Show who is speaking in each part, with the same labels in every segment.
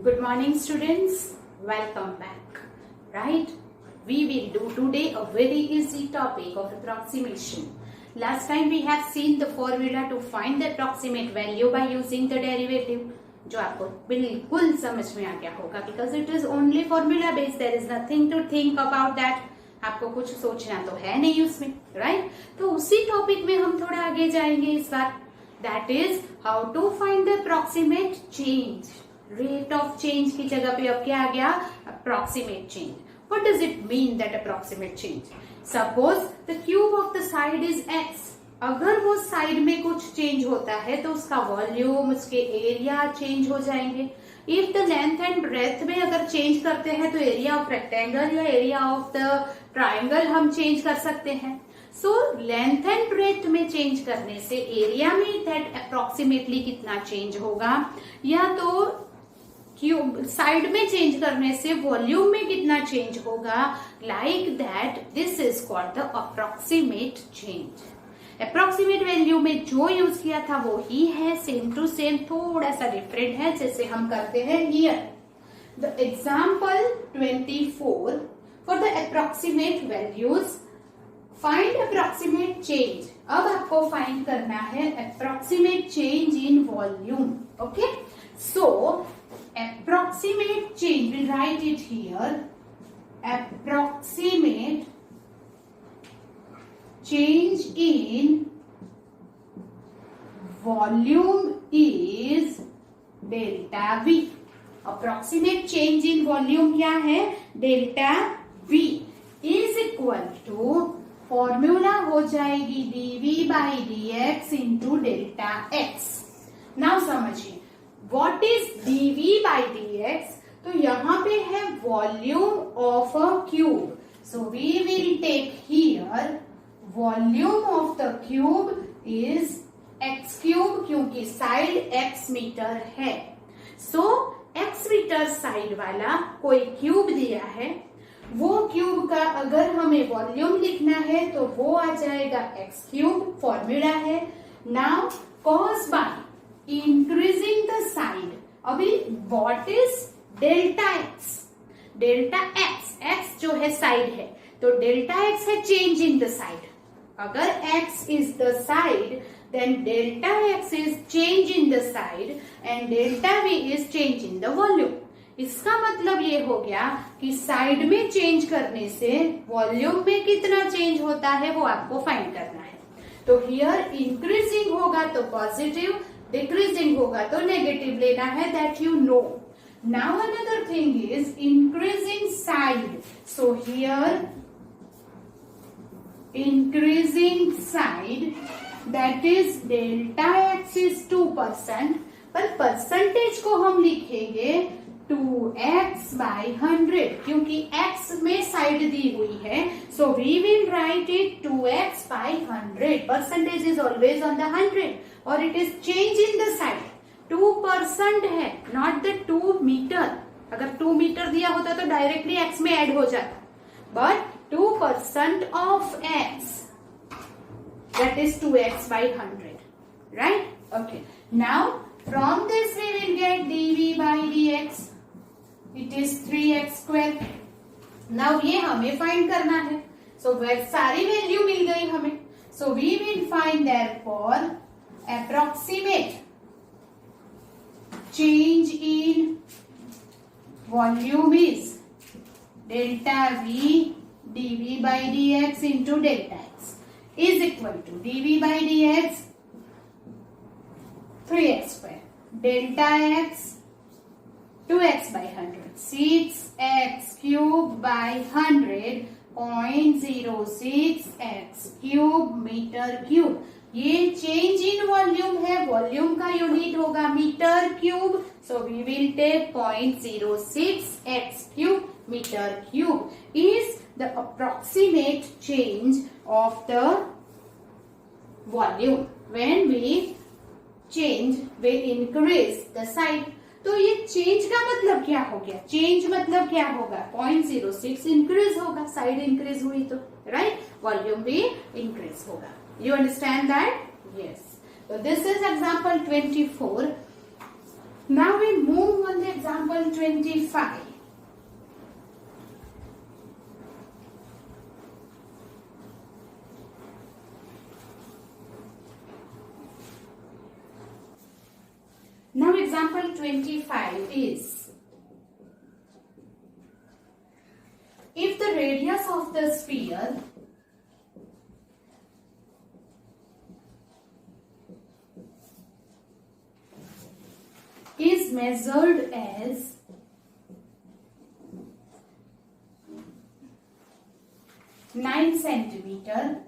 Speaker 1: Good morning students, welcome back. Right? We will do today a very easy topic of approximation. Last time we have seen the formula to find the approximate value by using the derivative, जो आपको बिल्कुल समझ में आ गया होगा because it is only formula based. There is nothing to think about that. आपको कुछ सोचना तो है नहीं उसमें, right? तो उसी टॉपिक में हम थोड़ा आगे जाएंगे इस बार. That is how to find the approximate change. Rate of change की जगह पे अब क्या आ गया? Approximate change. What does it mean that approximate change? Suppose the cube of the side is x. अगर वो साइड में कुछ चेंज होता है तो उसका वॉल्यूम, उसके एरिया चेंज हो जाएंगे. If the length and breadth में अगर चेंज करते हैं तो एरिया ऑफ रेक्टेंगल या एरिया ऑफ द ट्राइंगल हम चेंज कर सकते हैं. सो लेंथ एंड ब्रेथ में चेंज करने से एरिया में दैट अप्रोक्सीमेटली कितना चेंज होगा, या तो क्यूब साइड में चेंज करने से वॉल्यूम में कितना चेंज होगा. Like that this is called the approximate change. Approximate value में जो यूज किया था वो ही है, सेम टू सेम, थोड़ा सा डिफरेंट है जैसे हम करते हैं here. The example 24 for the approximate values find approximate change. अब आपको फाइंड करना है approximate change in volume. Okay, so approximate change, we'll write it here. Approximate change in volume is delta V. Approximate change in volume क्या है? Delta V is equal to formula हो जाएगी dV by dx into delta x. Now समझिए What is dV by dx? तो यहाँ पे है volume of a cube. So we will take here volume of the cube is x cube क्योंकि side x metre है. So x metre side वाला कोई cube दिया है, वो क्यूब का अगर हमें वॉल्यूम लिखना है तो वो आ जाएगा x क्यूब. फॉर्मूला है. Now cause by increasing the side. अभी what is delta x? Delta x, x जो है साइड है, तो डेल्टा एक्स है चेंज इन द साइड. अगर x is the side then delta x is change in the side and delta v is change in the volume. इसका मतलब ये हो गया कि साइड में चेंज करने से वॉल्यूम में कितना चेंज होता है वो आपको फाइंड करना है. तो हियर इंक्रीजिंग होगा तो पॉजिटिव, डिक्रीजिंग होगा तो नेगेटिव लेना है. That you know. Now another thing is increasing side. So here increasing side that is delta x is 2%, पर परसेंटेज को हम लिखेंगे 2x by 100 क्योंकि x में साइड दी हुई है. So we will write it 2x by 100. Percentage is always on the 100 और it is change in the side. 2% है, नॉट द 2 मीटर. अगर 2 मीटर दिया होता तो डायरेक्टली x में ऐड हो जाता, but 2% of x that is 2x by 100. Right? Okay. Now from this we will get dV by dx. It is 3x square. Now ये हमें फाइंड करना है. So सारी वैल्यू मिल गई हमें. So we will find therefore approximate change in volume is delta V dV by dx into delta x is equal to dV by dx 3x square delta x 2x by 100 6x cube by 100 0.06 x cube metre cube. ये change in volume है, volume का unit होगा metre cube. So we will take 0.06 x cube metre cube is the approximate change of the volume when we change, we increase the side. तो ये change का मतलब क्या हो गया? चेंज मतलब क्या होगा? 0.06 इंक्रीज होगा, साइड इंक्रीज हुई तो, राइट? वॉल्यूम भी इंक्रीज होगा. You understand that? Yes. So this is example 24. Now we move on the example 25. Now example 25 is, if the radius of the sphere is measured as 9 centimeter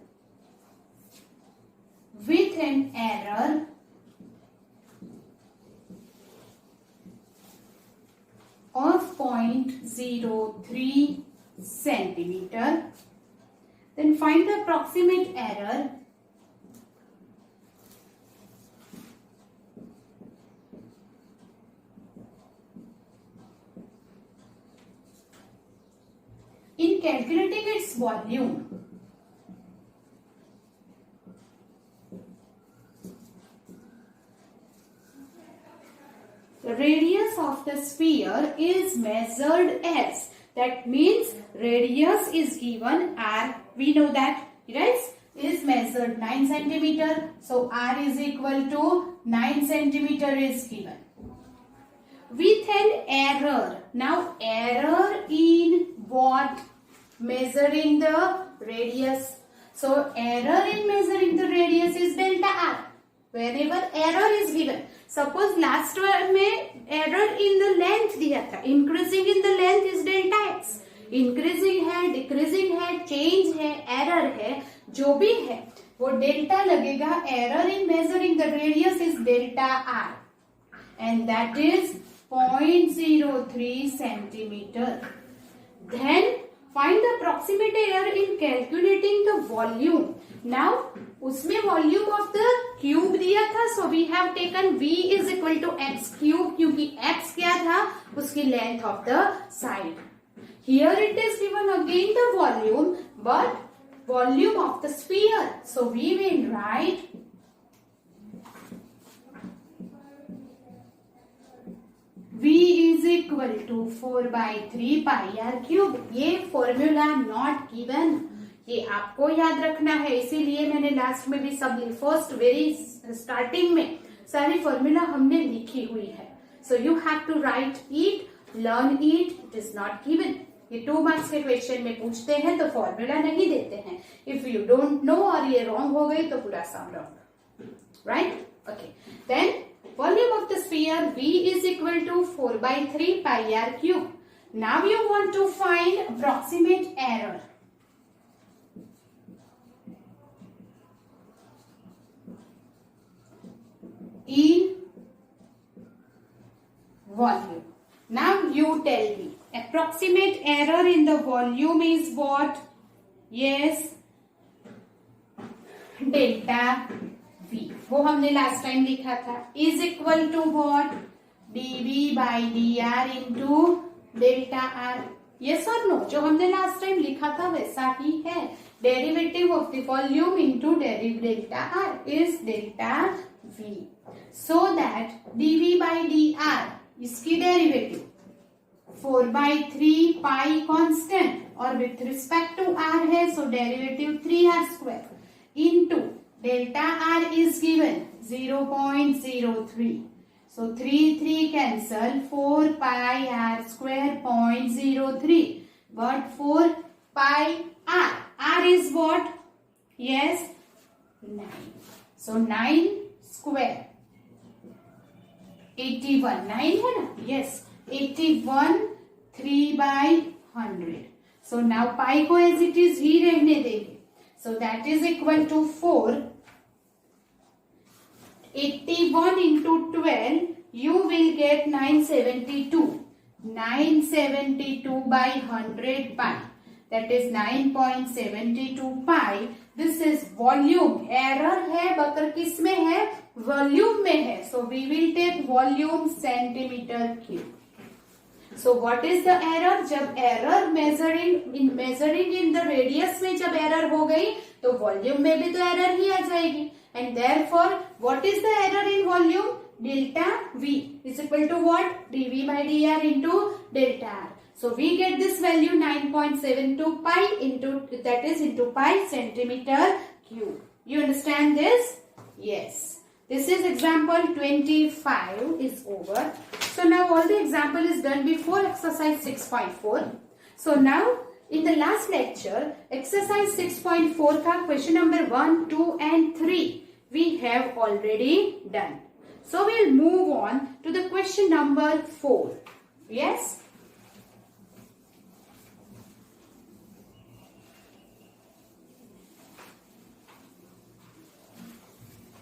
Speaker 1: with an error of 0.03 centimeter, then find the approximate error in calculating its volume. The radius of the sphere is measured as, that means radius is given r, we know that, right, is measured 9 centimeter, so r is equal to 9 centimeter is given with an error. Now error in what? Measuring the radius. So error in measuring the radius is delta r. Whenever error is given, suppose last one में error in the length दिया था, increasing in the length is delta x, increasing है, decreasing है, change है, error है, जो भी है वो delta लगेगा. Error in measuring the radius is delta r and that is 0.03 centimeter. Then find the approximate error in calculating the volume. Now उसमें volume of the cube दिया था, so we have taken v is equal to x cube, क्योंकि x क्या था? उसकी length of the side. Here it is given again the volume, but volume of the sphere. So we will write v is equal to 4/3 pi r cube. ये formula not given, ये आपको याद रखना है, इसीलिए मैंने लास्ट में भी सब फर्स्ट वेरी स्टार्टिंग में सारी फॉर्मूला हमने लिखी हुई है. So you have to write it, learn it, it is not given. ये 2 मार्क्स के क्वेश्चन में पूछते हैं तो फॉर्मूला नहीं देते हैं. इफ यू डोंट नो और ये रॉन्ग हो गई तो पूरा sum wrong, right? Okay, then volume of the sphere v is equal to 4/3 pi r cube. Now you want to find approximate error. In volume. Now you tell me, approximate error in the volume is what? Yes, delta v. वो हमने last time लिखा था, is equal to what? dv/dr into delta r. Yes और no? जो हमने last time लिखा था वैसा ही है. Derivative of the volume into delta r is delta v. So that dv/dr इसकी डेरिवेटिव 4/3 पाई कांस्टेंट और विथ रिस्पेक्ट टू r है, so derivative 3r² into delta r is given 0.03. So 3 cancel, 4 pi r square 0.03. But 4 pi r is what? Yes, 9. So 9 square 81. 9 है ना? Yes, 81 3/100. So now pi को as it is ही रहने देंगे. So that is equal to 4. 81 into 12, you will get 972. 972/100 pi. That is 9.72 pi. This is volume. Error है बकर किस में है? Volume में है. So we will take volume centimeter cube. So what is the error? जब error measuring in the radius में जब error हो गई तो volume में भी तो error ही आ जाएगी. And therefore what is the error in volume? Delta v is is equal to what? dV by dr into delta r. So we get this value 9.72 pi into, that is into pi centimeter cube. You understand this? Yes. This is example 25 is over. So now all the example is done before exercise 6.4. So now in the last lecture, exercise 6.4 ka question number 1, 2 and 3 we have already done. So we'll move on to the question number 4. Yes?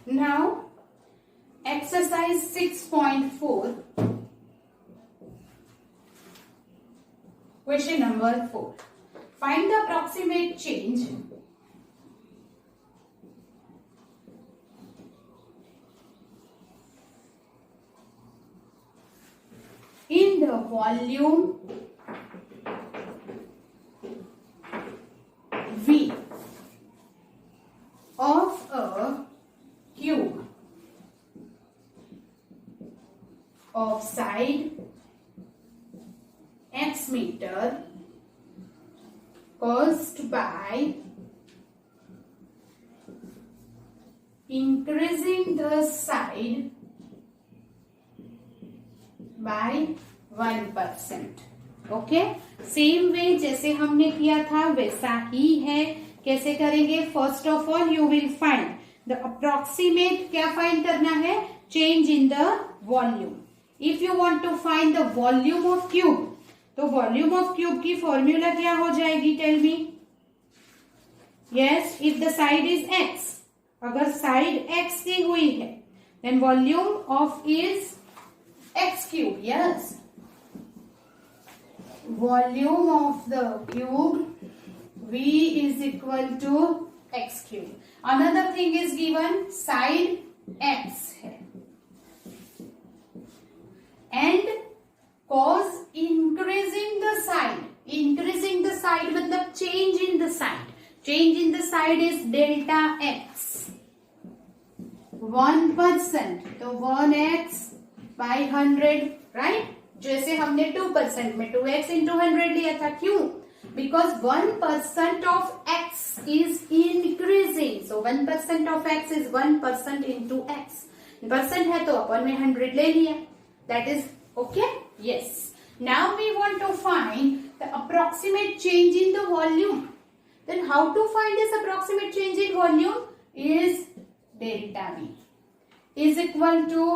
Speaker 1: Now, exercise 6.4, question number 4. Find the approximate change in the volume V of a cube of side x meter caused by increasing the side by 1%. Okay, same way जैसे हमने किया था वैसा ही है. कैसे करेंगे? First of all you will find the approximate. क्या फाइंड करना है? Change in the volume. If you want to find the volume of cube, तो वॉल्यूम ऑफ क्यूब की फॉर्मूला क्या हो जाएगी? Tell me. Yes, if the side is x, अगर side x दी हुई है then volume of is x cube. Yes, volume of the cube V is equal to x cube. Another thing is given, side x है and cause increasing the side. Increasing the side मतलब change in the side. Change in the side is delta x. 1%, तो 1x by 100, right? जैसे हमने 2% में 2x into 100 लिया था. क्यों? Because 1% of x is increasing. So 1% of x is 1% into x. Percent है तो अपन में 100 ले लिया. That is okay? Yes. Now we want to find the approximate change in the volume. Then how to find this approximate change in volume? Is delta V is equal to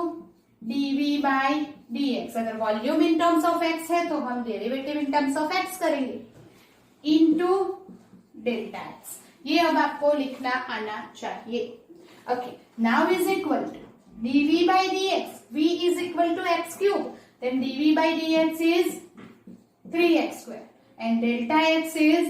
Speaker 1: dV by dx. अगर volume in terms of x है तो हम derivative in terms of x करेंगे into delta x. ये अब आपको लिखना आना चाहिए. Okay, now is equal to dV by dx. V is equal to x cube. Then dV by dx is 3x square and delta x is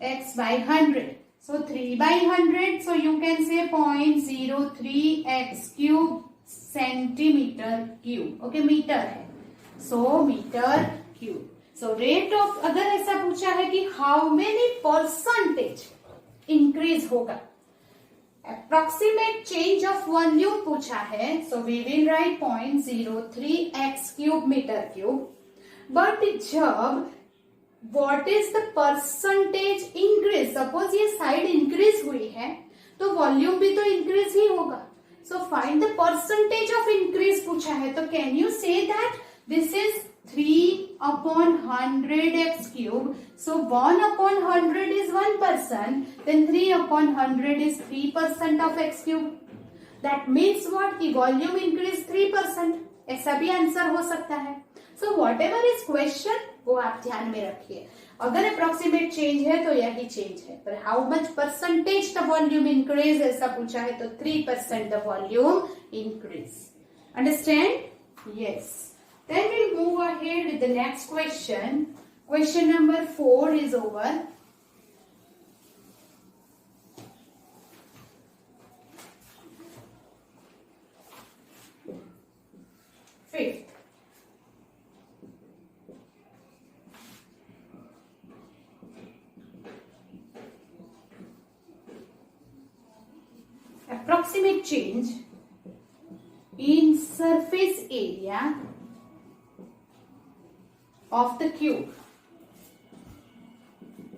Speaker 1: x by 100. So 3 by 100. So you can say 0.03 x cube centimetre cube. Okay, metre है, so metre cube. So rate of, अगर ऐसा पूछा है कि how many percentage increase होगा, approximate change of volume पूछा है, so we will write 0.03 x cube metre cube. But जब what is the percentage increase, suppose ये साइड इंक्रीज हुई है तो वॉल्यूम भी तो इंक्रीज ही होगा. So find the percentage of increase पूछा है, तो can you say that this is 3 upon 100 x cube. So 1 upon 100 is 1%. Then 3 upon 100 is 3% of x cube. That means what? कि volume increase 3%. ऐसा भी answer हो सकता है. So whatever is question वो आप ध्यान में रखिए. अगर अप्रोक्सीमेट चेंज है तो यही चेंज है, पर how much percentage the volume increase ऐसा पूछा है तो 3% the volume increase. Understand? Yes. Then we move ahead with the next question. Question number 4 is over. Fifth, approximate change in surface area of the cube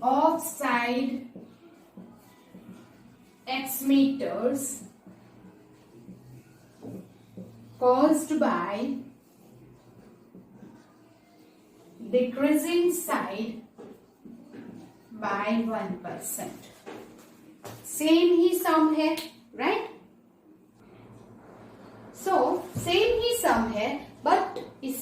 Speaker 1: of side x meters caused by decreasing side by 1%. Same ही सम है, right? So same ही सम है, but इस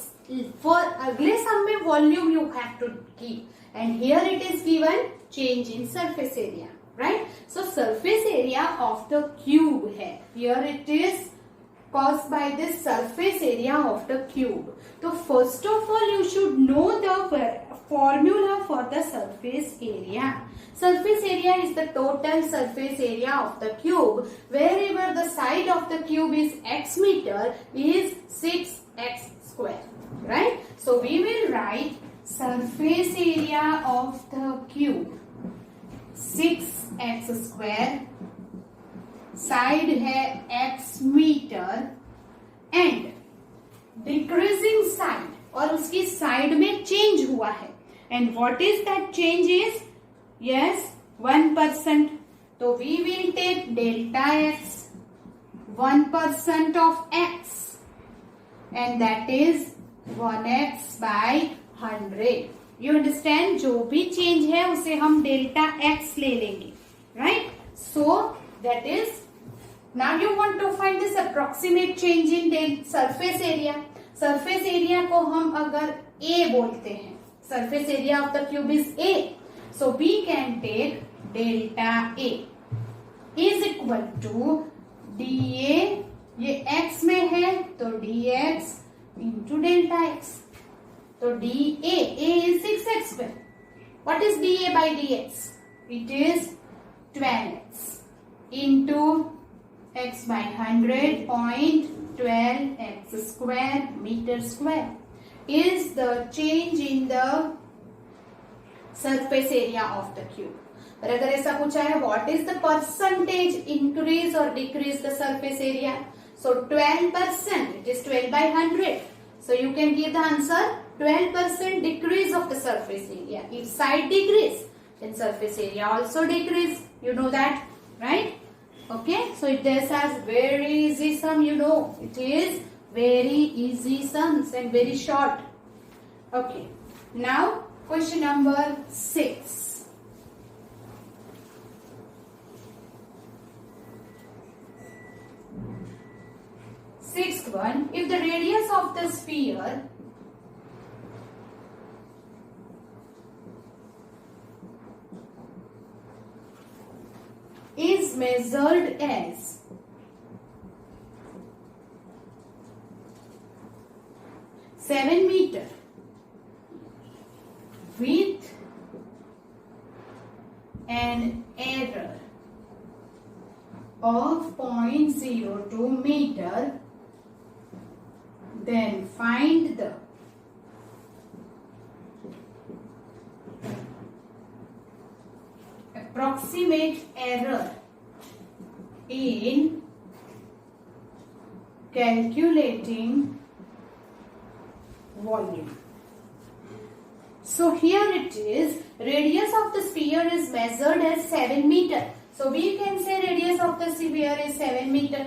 Speaker 1: for अगले sum में volume you have to keep, and here it is given change in surface area, right? So surface area of the cube है, here it is caused by this surface area of the cube. So first of all you should know the formula for the surface area. Surface area is the total surface area of the cube. Wherever the side of the cube is x meter is 6x square, right? So we will write surface area of the cube 6x square, side है x metre, and decreasing side, और उसकी side में change हुआ है, and what is that change is, yes 1%. तो we will take delta x 1% of x, and that is 1x by 100. You understand? जो भी change है उसे हम डेल्टा x ले लेंगे, right? So that is, now you want to find this approximate change in surface area. Surface area को हम अगर A बोलते हैं, surface area of the cube is A, so we can take delta A is equal to dA, ये x में है तो dx into delta x. तो dA, A is 6x square. What is dA by dx? It is 12x into x by 100, 0.12x square meter square is the change in the surface area of the cube. और अगर ऐसा पूछा है what is the percentage increase or decrease the surface area? So 12%, it is 12 by 100. So you can give the answer 12% decrease of the surface area. If side decrease, then surface area also decrease. You know that, right? Okay, so this has very easy sum, you know, it is very easy sums and very short. Okay, now question number 6. Sixth one, if the radius of the sphere is measured as 7 meter with an error of 0.02 meter, then find the approximate error in calculating volume. So here it is, radius of the sphere is measured as 7 meter. So we can say radius of the sphere is 7 meter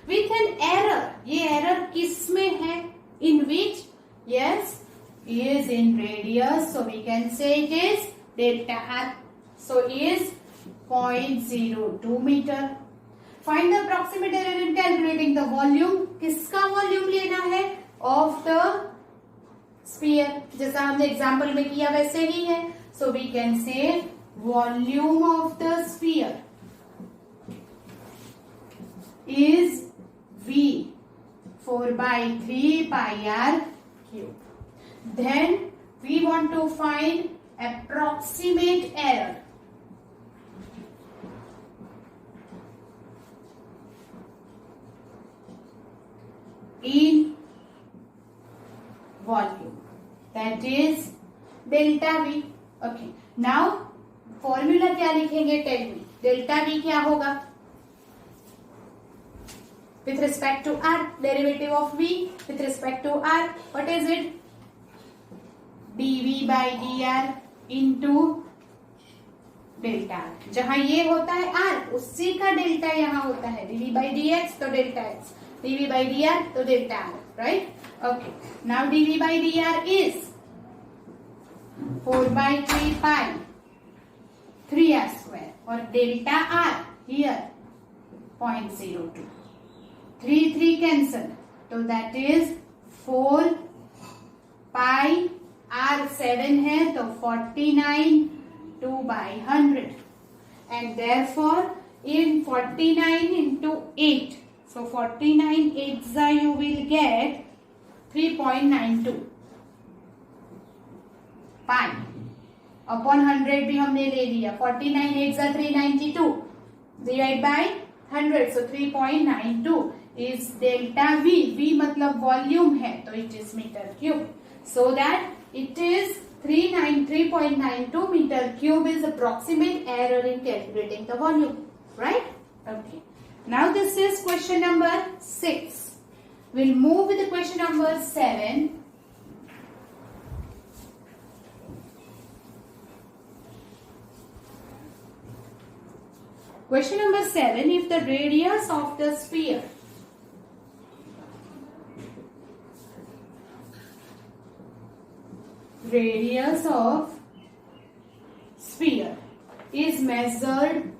Speaker 1: with an error. ये error किस में है? In which? Yes, is in radius. So we can say it is delta r. So is 0.02 meter. Find the approximate error in calculating the volume. किसका volume लेना है? Of the sphere. जैसा हमने example में किया वैसे ही है. So we can say volume of the sphere is V 4 by 3 pi r cube. Then we want to find approximate error. In volume, that is delta V. Okay, now formula क्या लिखेंगे? Tell me, delta V क्या होगा? with respect to r, derivative of v with respect to r, what is it? dv by dr into delta r. जहां ये होता है r, उसी का डेल्टा यहाँ होता है dv by dx तो delta x, dv by dr तो delta r, right? Okay, now dv by dr is 4 by 3 pi 3r square और डेल्टा r here 0.02. 3 cancel, तो that is 4 pi r 7 है तो 49 2 by 100 and therefore in 49 into 8, so 49 8s you will get 3.92 pi upon 100 भी हमने ले लिया, 49 8s 392 divide by 100, so 3.92 is delta v. v मतलब volume है तो it is meter cube, so that it is 3.92 meter cube is approximate error in calculating the volume, right? Okay. Now this is question number 6. We'll move with the question number 7. Question number 7, if the radius of the sphere is measured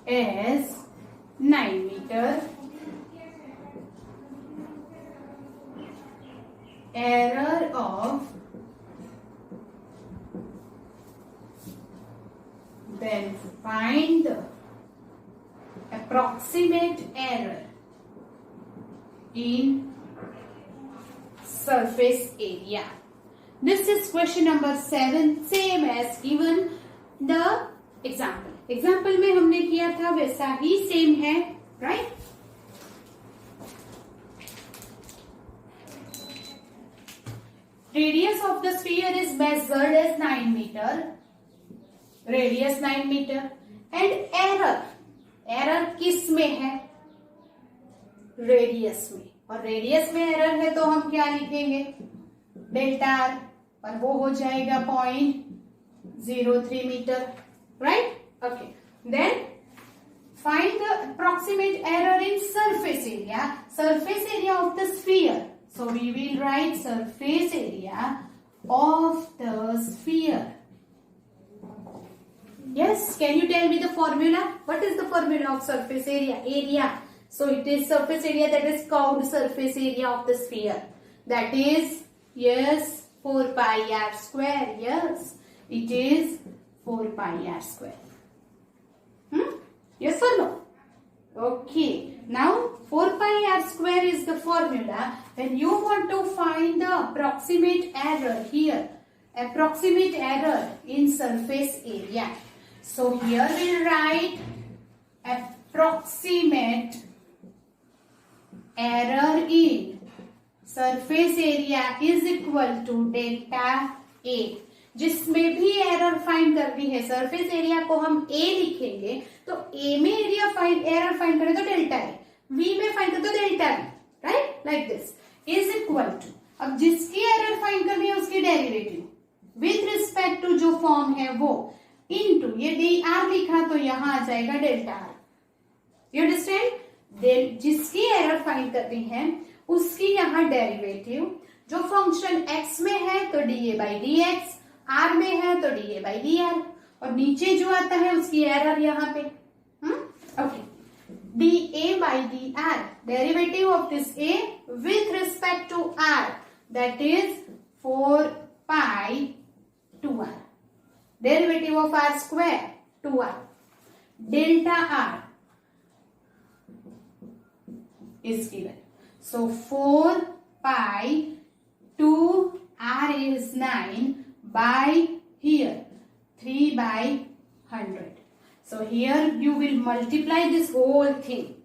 Speaker 1: as 9 meter, error of then find the approximate error in surface area. This is question number 7, same as given the example. Example में हमने किया था वैसा ही same है, right? Radius of the sphere is measured as 9 meter. Radius 9 meter and error किस में है? Radius में, और रेडियस में एरर है तो हम क्या लिखेंगे? डेल्टा आर, और वो हो जाएगा 0.03 metre, right? Okay, then find the approximate error in surface area of the sphere. So we will write surface area of the sphere. Yes, can you tell me the formula? What is the formula of surface area? So it is surface area, that is curved surface area of the sphere. That is, yes, 4 pi r square. Yes, it is 4 pi r square. Yes or no? Okay. Now 4 pi r square is the formula when you want to find the approximate error here. Approximate error in surface area. So here we'll write approximate error in surface area is equal to delta A. जिसमें भी error find करनी है, surface area को हम A लिखेंगे तो A में error find करें तो डेल्टा A, V में फाइंड करें तो delta V, right? Like this is equal to, अब जिसकी एरर फाइंड करनी है उसकी डेरिवेटिव विथ रिस्पेक्ट टू जो फॉर्म है वो इनटू ये डी आर लिखा तो यहां आ जाएगा डेल्टा आर. You understand? जिसकी एरर फाइंड करनी है उसकी यहां डेरिवेटिव, जो फंक्शन x में है तो dA by dx, r में है तो dA by dr, और नीचे जो आता है उसकी एरर यहां पे. Okay, dA by dr, derivative of this a with respect to r, that is 4 pi 2r. Derivative of r square 2r. Delta r is given. So 4 pi 2r is 9 by here 3 by 100. So here you will multiply this whole thing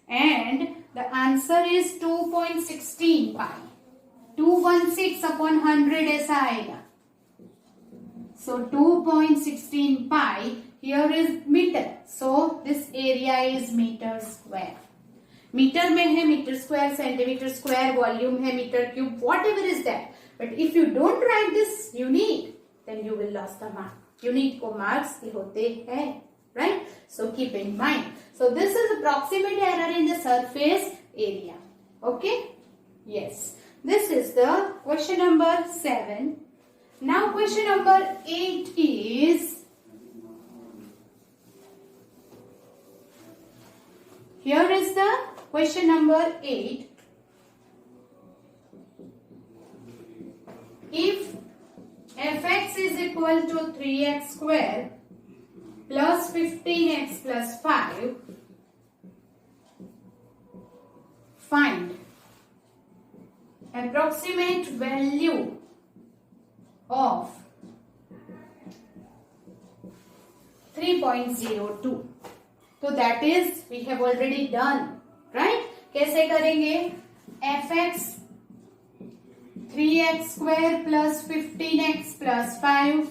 Speaker 1: and the answer is 2.16 pi. 216 upon 100 ऐसा आएगा. So 2.16 pi here is meter, so this area is meter square. Metre में है metre square, centimetre square, volume है metre cube, whatever is that. But if you don't write this unit then you will lose the mark. Unit को marks होते हैं, right? So keep in mind. So this is approximate error in the surface area. Okay, yes, this is the question number 7. Now question number 8 is, here is the question number 8. If fx is equal to 3x square plus 15x plus 5, find approximate value of 3.02. तो that is we have already done, right? कैसे करेंगे? fx 3x square plus 15x plus 5.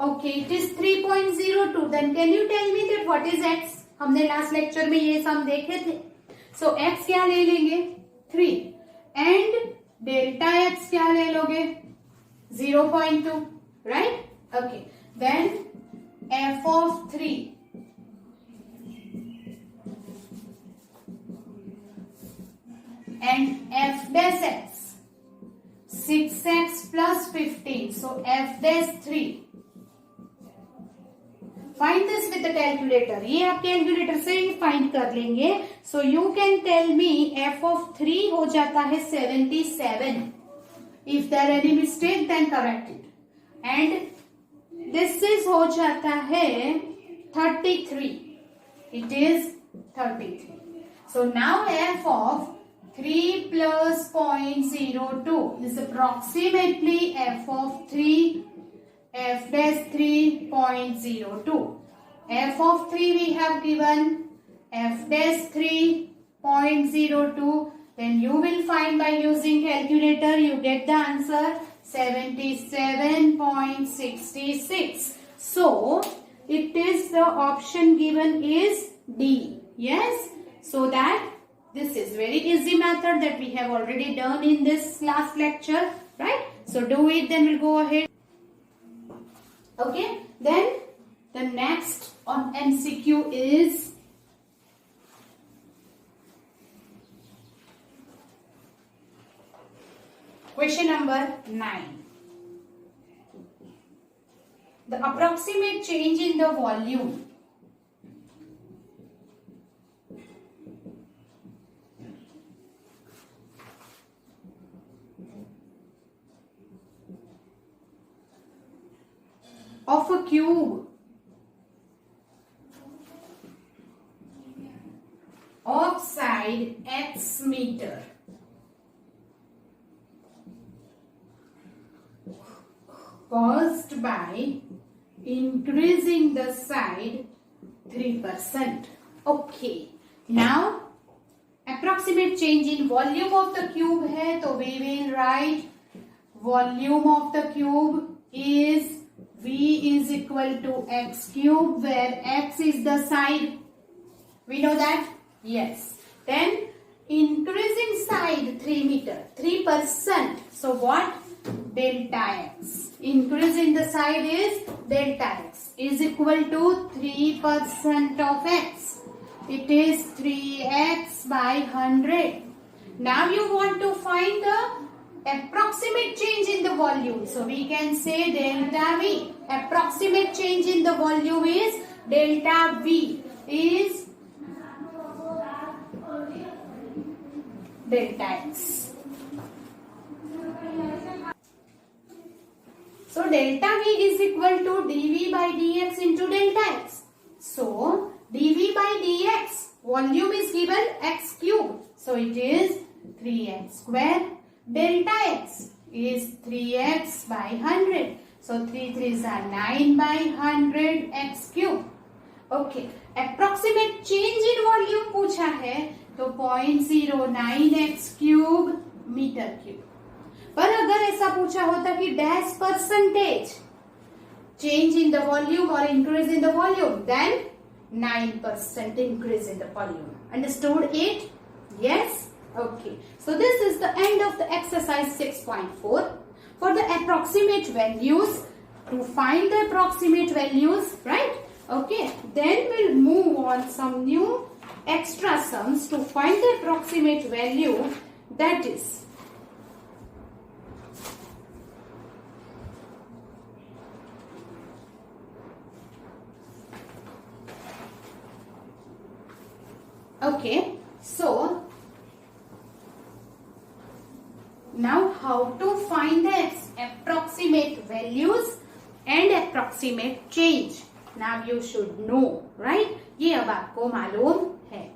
Speaker 1: Okay, it is 3.02. Then can you tell me that what is x? हमने last lecture में ये सम देखे थे. सो x क्या ले लेंगे? 3. एंड डेल्टा x क्या ले लोगे? 0.2, right? Okay, then f of 3 and f dash x 6x plus 15, so f dash 3. Find this with the calculator. ये आप कैलकुलेटर से ही फाइंड कर लेंगे. So you can tell me f of 3 हो जाता है 77. If there any mistake then correct it. And this is हो जाता है 33. It is 33. So now f of 3 plus 0.02 is approximately f of 3, f dash 3.02. f of 3 we have given f dash 3.02. Then you will find by using calculator, you get the answer 77.66. So it is the option given is D. Yes, so that this is very easy method that we have already done in this last lecture, right? So do it, then we'll go ahead. Okay, then the next on MCQ is question number 9. The approximate change in the volume of a cube of side x meter caused by increasing the side 3%. Okay, now approximate change in volume of the cube है, तो we will write volume of the cube is V is equal to x cube, where x is the side. We know that? Yes. Then increasing side 3 meter, 3%. So what? Delta x. Increase in the side is delta x is equal to 3% of x. It is 3x by 100. Now you want to find the approximate change in the volume. So we can say delta V. Approximate change in the volume is delta V is delta x. So delta V is equal to dV by dx into delta x. So dV by dx, volume is given x cube. So it is 3x square. Delta x is 3x by 100. So 3 3s are 9 by 100 x cube. Okay. Approximate change in volume पूछा है, तो 0.09 x cube metre cube. पर अगर ऐसा पूछा होता कि dash percentage, change in the volume or increase in the volume, then 9% increase in the volume. Understood it? Yes? Okay. So this is the end of the exercise 6.4. For the approximate values, to find the approximate values, right? Okay. Then we'll move on some new extra sums to find the approximate value, that is okay. So now how to find the approximate values and approximate change. Now you should know, right? ये अब आपको मालूम है.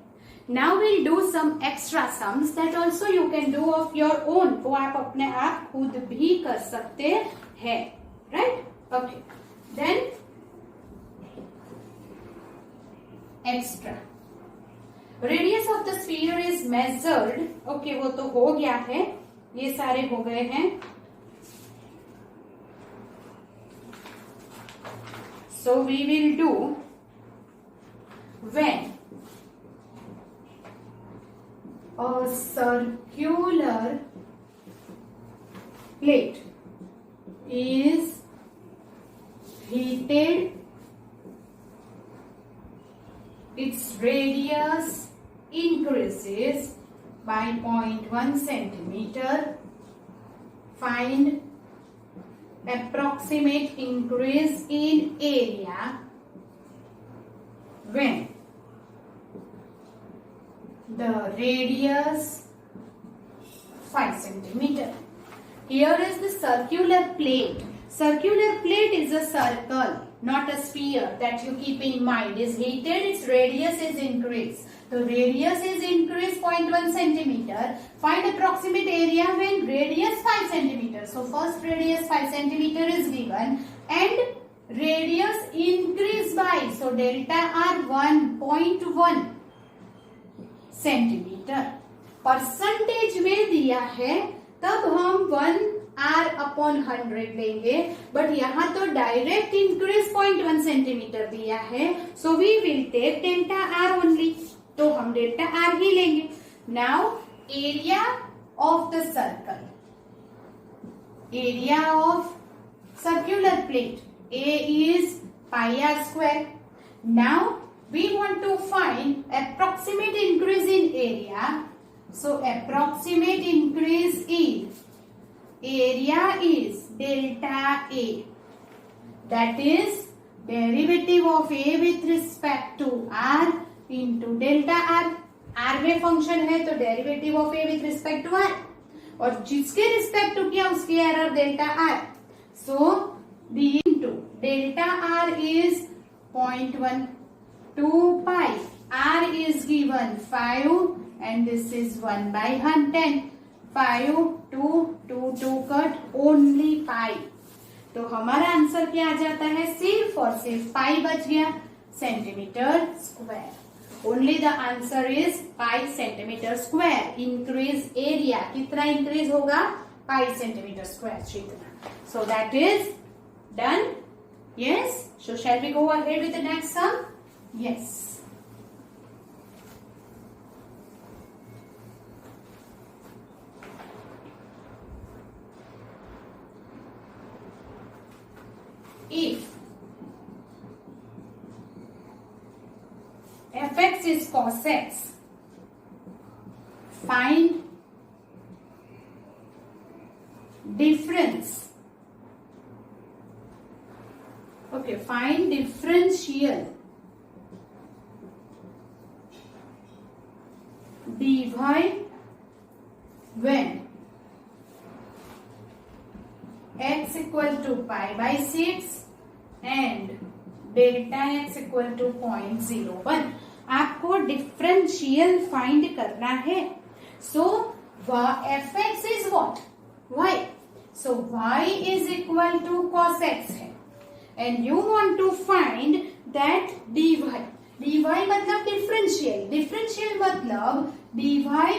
Speaker 1: Now we'll do some extra sums that also you can do of your own. वो आप अपने आप खुद भी कर सकते हैं, right? Okay. Then extra. Radius of the sphere is measured. Okay, वो तो हो गया है. ये सारे हो गए हैं. So we will do when a circular plate is heated, its radius increases by 0.1 centimeter. Find approximate increase in area when the radius 5 centimeter. Here is the circular plate. Circular plate is a circle, not a sphere, that you keep in mind. Is heated, its radius is increased. The radius is increased 0.1 centimeter. Find approximate area when radius 5 centimeter. So first radius 5 centimeter is given and radius increased by, so delta R 1.1 centimetre. Percentage में दिया है तब हम 1R/100 लेंगे, but यहाँ तो direct increase 0.1 centimetre दिया है. So we will take delta r only. तो हम डेल्टा आर ही लेंगे. Now area of the circle, area of circular plate, A is pi r square. Now we want to find approximate increase in area. So approximate increase in area is delta A. That is derivative of A with respect to R into delta R. R में function है तो derivative of A with respect to R, और जिसके respect to किया उसकी error delta R. So D into delta R is 0.12 pi. R is given 5 and this is 1 by 110. 5 2 cut only pi. तो हमारा answer क्या आ जाता है? सिर्फ और सिर्फ पाई बच गया, centimetre square. Only the answer is pi centimetre square. Increase area कितना इंक्रीज होगा? पाई सेंटीमीटर स्क्वायर जितना. So that is done. Yes. So shall we go ahead with the next sum? Yes. If fx is cos x, find difference. Okay, find differential dy when x equal to pi by 6 and delta x equal to 0.01. आपको differential find करना है. सो fx is what? y. So y is equal to cos x है. And you want to find that dy. dy मतलब differential. Differential मतलब dy by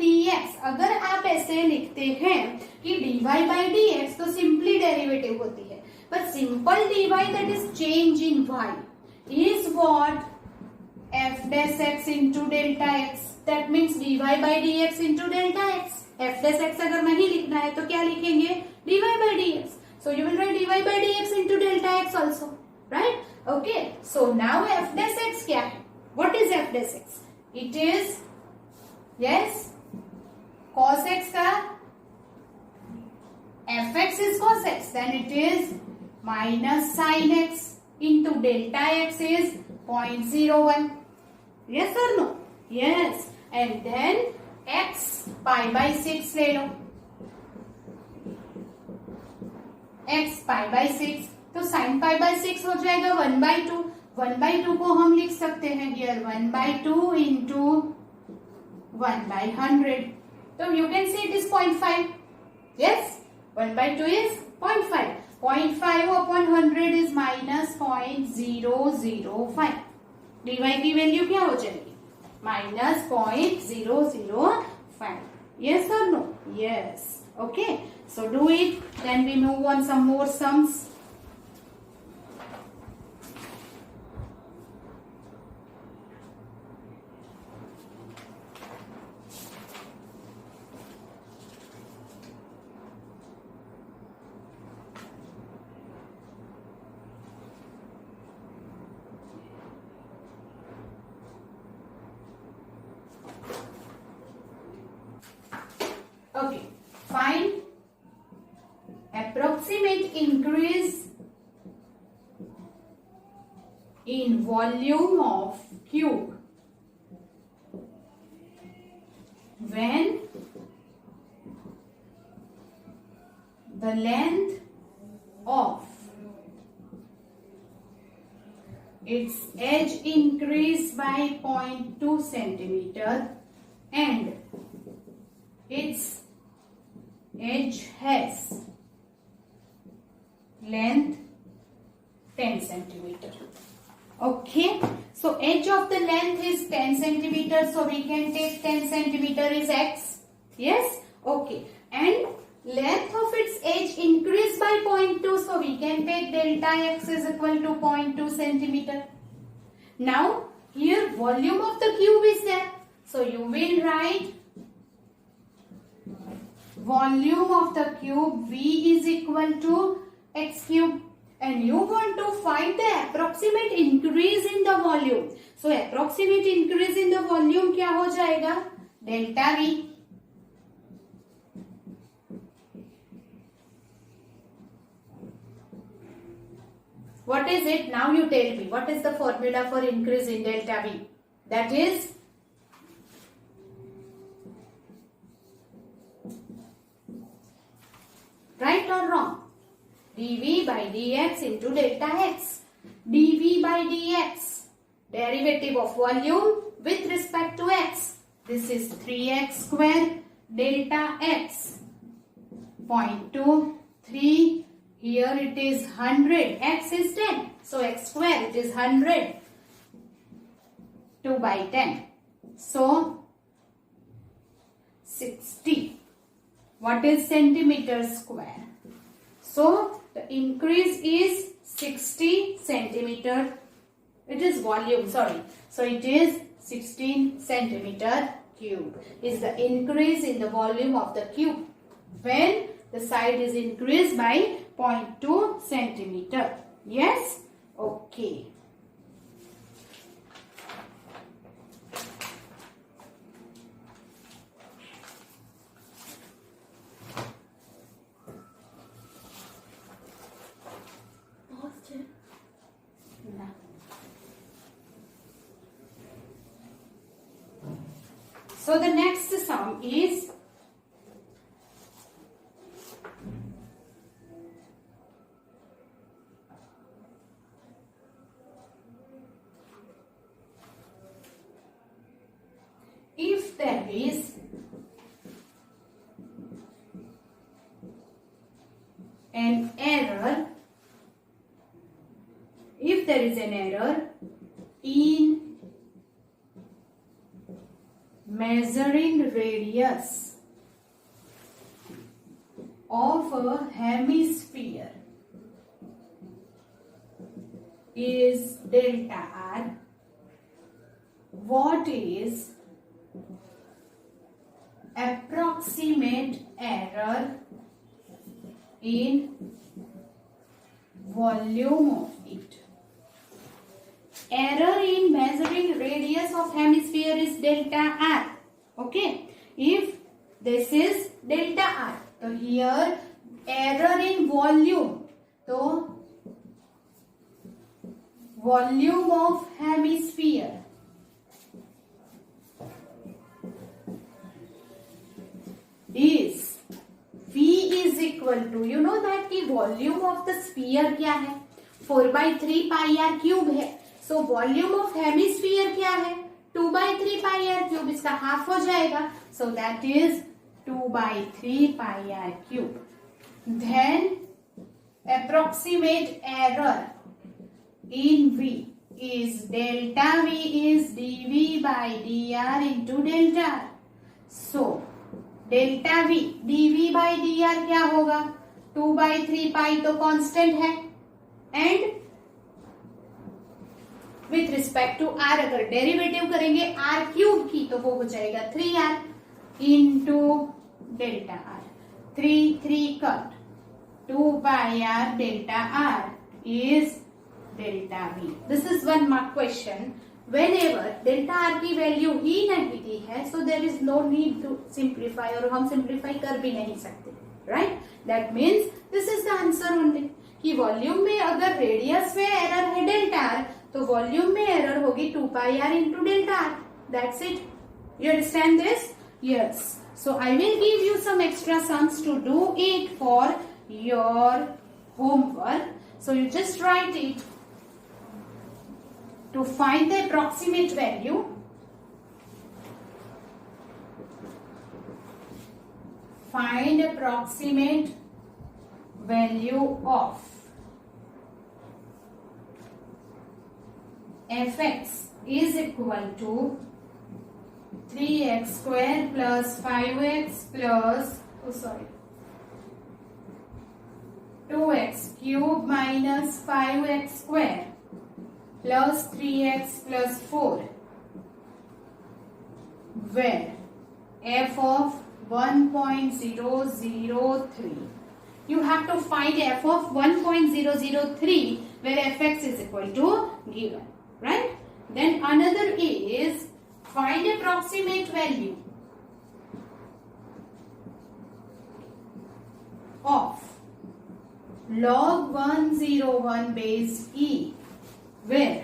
Speaker 1: dx. अगर आप ऐसे लिखते हैं कि dy by dx तो सिंपली डेरिवेटिव होती है, But simple dy, that is change in y, is what? F dash x into delta x. That means dy by dx into delta x. F dash x अगर नहीं लिखना है तो क्या लिखेंगे? dy by dx. So you will write dy by dx into delta x also, right? Okay. So now f dash x क्या है? What is f dash x? It is, yes, cos x का fx is cos x, then it is minus sin x into delta x is 0.01. Yes or no? Yes. And then x pi by 6 ले लो. x pi by 6 तो sin pi by 6 हो जाएगा 1/2. 1/2 को हम लिख सकते हैं here 1/2 into 1/100. So you can see it is 0.5. Yes, 1/2 is 0.5. 0.5 upon 100 is minus 0.005. dy की वैल्यू क्या हो जाएगी? Minus 0.005. Yes or no? Yes. Okay. So do it. Then we move on some more sums. Okay, find approximate increase in volume of cube when the length of its edge increase by 0.2 centimeter and its edge has length 10 centimeter. Okay, so edge of the length is 10 centimeter, so we can take 10 centimeter is x. Yes, okay, and length of its edge increased by 0.2, so we can take delta x is equal to 0.2 centimeter. Now here volume of the cube is there, so you will write volume of the cube V is equal to x cube, and you want to find the approximate increase in the volume. So approximate increase in the volume क्या हो जाएगा? Delta V. What is it? Now you tell me. What is the formula for increase in delta V? That is right or wrong? dV by dx into delta x. dV by dx, derivative of volume with respect to x. This is 3x square delta x 0.23. Here it is 100. X is 10. So x square it is 100. 2 by 10. So 60. What is centimeter square? So the increase is 60 centimeter. It is volume, sorry. So it is 16 centimeter cube is the increase in the volume of the cube when the side is increased by 0.2 centimeter. Yes? Okay. So the next sum is if there is an error, if there is an error in measuring radius of a hemisphere is delta r, what is approximate error in volume of it. Error in measuring radius of hemisphere is delta r. Okay, if this is delta r, so here error in volume, so volume of hemisphere is V is equal to, you know that कि volume of the sphere क्या है, 4/3 pi r cube है. So volume of hemisphere क्या है, 2/3 pi r cube, इसका half हो जाएगा. So that is 2/3 pi r cube. Then approximate error in V is delta V is dV by dr into delta r. So delta v dv by dr क्या होगा, 2/3 pi तो constant है, and with respect to r अगर derivative करेंगे r cube की तो वो हो जाएगा 3r into delta r. 3 cut, 2 pi r delta r is delta v. This is one mark question. Whenever delta r की वैल्यू ही नहीं दी है, so there is no need to simplify, और हम सिंप्लीफाई कर भी नहीं सकते, right? That means this is the answer only. कि वॉल्यूम में अगर रेडियस में एरर है डेल्टा r, तो वॉल्यूम में एरर होगी 2 pi r into delta r. That's it. You understand this? Yes. So I will give you some extra sums to do it for your homework. So you just write it. To find the approximate value, find approximate value of fx is equal to 3x square plus 5x plus 2x cube minus 5x square plus 3x plus 4, where f of 1.003. You have to find f of 1.003 where fx is equal to given, right? Then another is find approximate value of log 101 base e, where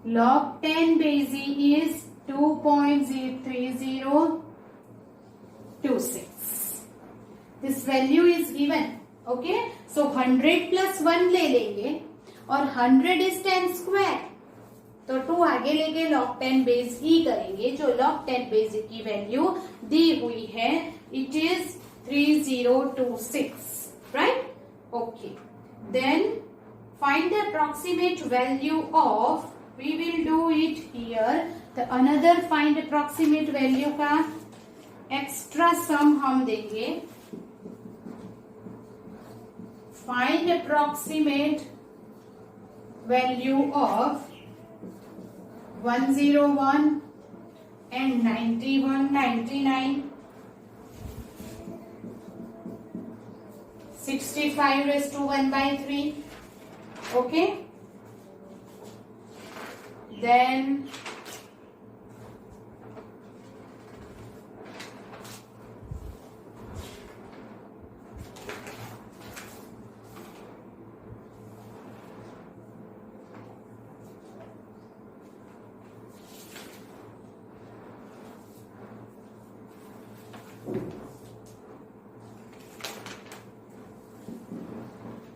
Speaker 1: log 10 base e is 2.3026. This value is given. Okay, so 100 plus 1 ले लेंगे, और 100 is 10 square, तो 2 आगे लेके log 10 base e करेंगे. जो log 10 base e की value दी हुई है, it is 3026, right? Okay, then find the approximate value of, we will do it here. The another find approximate value का extra sum हम देंगे. Find approximate value of 101 and 91, 99, 65 raised to 1/3. Okay, then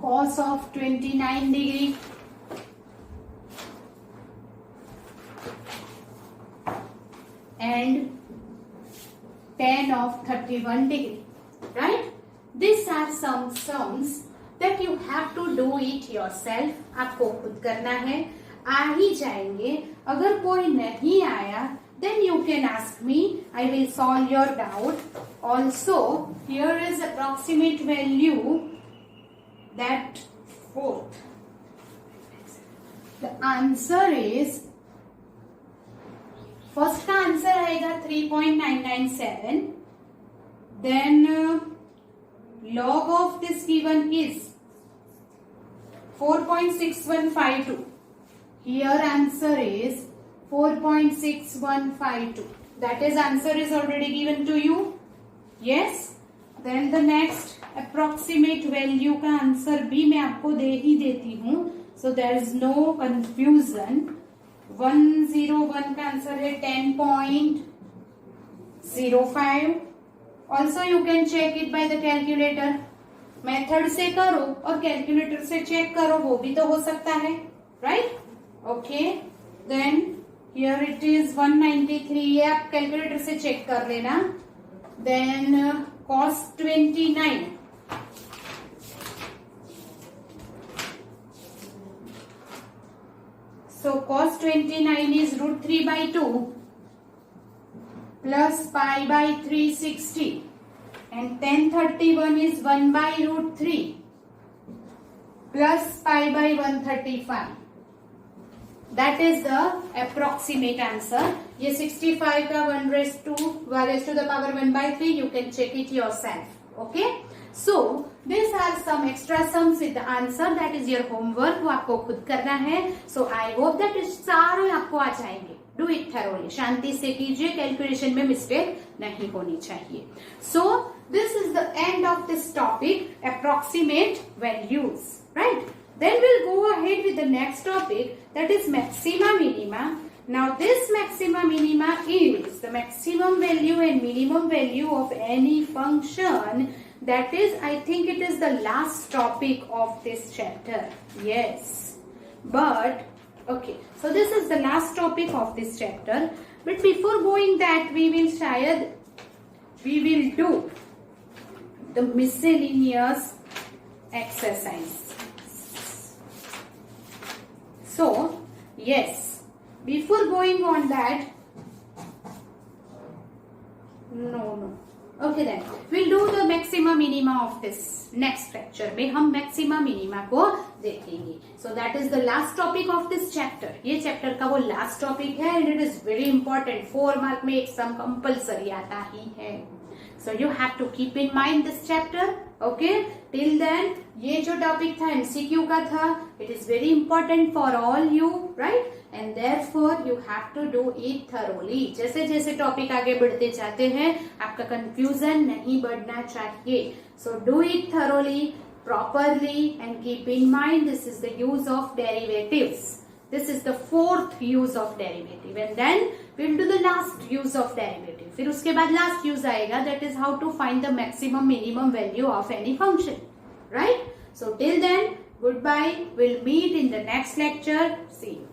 Speaker 1: cos of 29 degree and tan of 31 degree, right? These are some sums that you have to do it yourself. आपको खुद करना है. आ ही जाएंगे. अगर कोई नहीं आया, then you can ask me. I will solve your doubt. Also, here is approximate value that fourth the answer is, first का आंसर आएगा 3.997, then log of this given is 4.6152. Here answer is 4.6152. That is answer is already given to you. Yes. Then the next approximate value का answer भी मैं आपको दे ही देती हूँ. So there is no confusion. 101 का answer है 10.05. Also you can check it by the calculator. Method से करो और कैलकुलेटर से चेक करो, वो भी तो हो सकता है, right? Okay, then here it is 193. ये आप कैलकुलेटर से चेक कर लेना. Then cos 29, so cos 29 is √3/2 plus pi by 360, and tan 31 is 1/√3 plus pi by 135. That is the approximate answer. ये 65 का 1^1/3, you can check it yourself. Okay, so these are some extra sums with the answer. That is your homework. वो आपको खुद करना है. So I hope that सारे आपको आ जाएंगे. Do it thoroughly. शांति से कीजिए, कैलकुलेशन में मिस्टेक नहीं होनी चाहिए. So this is the end of this topic, approximate values, right? Then we'll go ahead with the next topic, that is maxima minima. Now this maxima minima is the maximum value and minimum value of any function. That is, I think it is the last topic of this chapter. Yes, but okay, so this is the last topic of this chapter. But before going that, we will do the miscellaneous exercise. So yes, before going on that, no, okay, then we'll do the maxima minima of this next lecture में हम maxima minima को देखेंगे. So that is the last topic of this chapter. ये chapter का वो last topic है and it is very important. 4 mark में एक sum compulsory आता ही है. So you have to keep in mind this chapter. Okay, till then ये जो topic था MCQ का था, it is very important for all you, right? And therefore you have to do it thoroughly. जैसे जैसे topic आगे बढ़ते जाते हैं, आपका confusion नहीं बढ़ना चाहिए. So do it thoroughly, properly, and keep in mind this is the use of derivatives. This is the 4th use of derivative, and then we'll do the last use of derivative. फिर उसके बाद last use आएगा, that is how to find the maximum minimum value of any function, right? So till then, goodbye. We'll meet in the next lecture. See you.